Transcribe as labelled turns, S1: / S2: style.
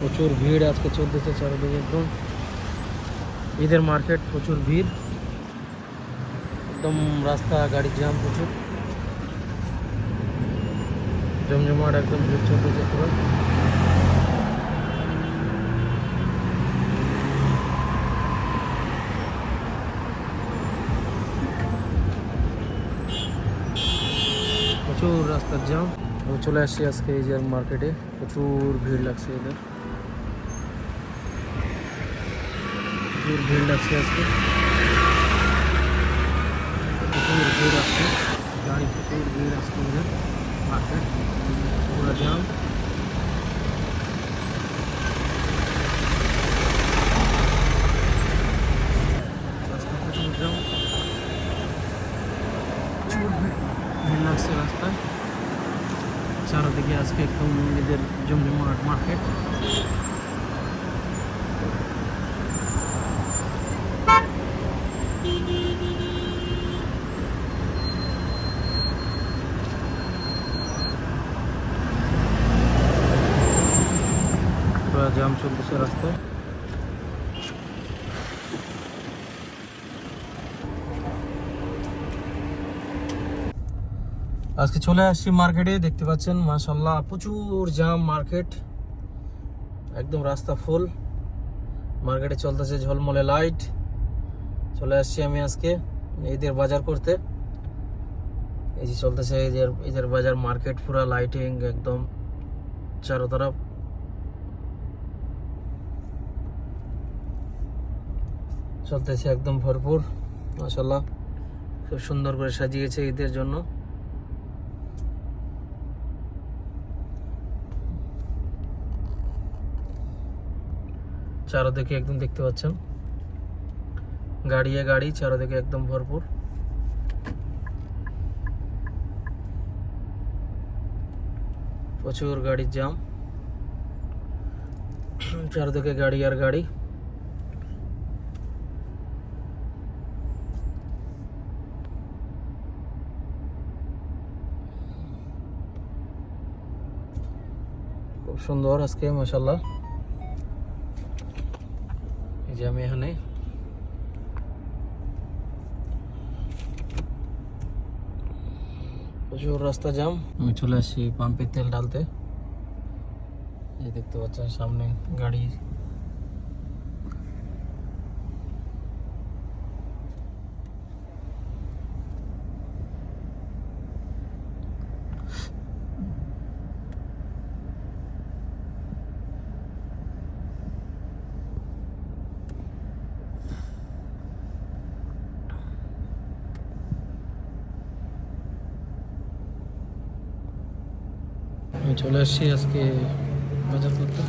S1: প্রচুর ভিড় আজকে চলতেছে চারিদিকে, একদম ঈদের মার্কেট, প্রচুর ভিড়, একদম রাস্তা গাড়ির জ্যাম প্রচুর, জমজমাট একদম ভিড় চলতেছে পুরো। প্রচুর রাস্তার জ্যাম। আমি চলে আসছি আজকে এই যে মার্কেটে, প্রচুর ভিড় লাগছে এদের, প্রচুর ভিড় লাগছে আজকে, প্রচুর ভিড় আসছে গাড়ি, প্রচুর ভিড় আসছে এদের মার্কেট, পুরো জ্যাম। রাস্তা প্রচুর জ্যাম, প্রচুর ভিড় লাগছে রাস্তায় চারদিকে আজকে, একদম এদের জমজমাট মার্কেট। পুরো জ্যাম চলতেছে রাস্তায়। আজকে চলে আসছি মার্কেটে, দেখতে পাচ্ছেন মাশাআল্লাহ প্রচুর জ্যাম মার্কেট, একদম রাস্তা ফুল, মার্কেটে চলতেছে ঝলমলে লাইট। চলে আসছি আমি আজকে ঈদের বাজার করতে, এই যে চলতেছে ঈদের বাজার মার্কেট, পুরা লাইটিং একদম চারো তরফ, চলতেছে একদম ভরপুর মাশাআল্লাহ, খুব সুন্দর করে সাজিয়েছে ঈদের জন্য। চারদিকে একদম দেখতে পাচ্ছেন গাড়ি গাড়ি, চারদিকে একদম ভরপুর, প্রচুর গাড়ির জ্যাম, চারদিকে গাড়ি আর গাড়ি। খুব সুন্দর আজকে মাশাআল্লাহ। এই যে আমি এখানে প্রচুর রাস্তা জ্যাম, আমি চলে আসছি পাম্পে তেল ঢালতে, এই দেখতে পাচ্ছেন সামনে গাড়ি। আমি চলে আসছি আজকে বাজার করতে।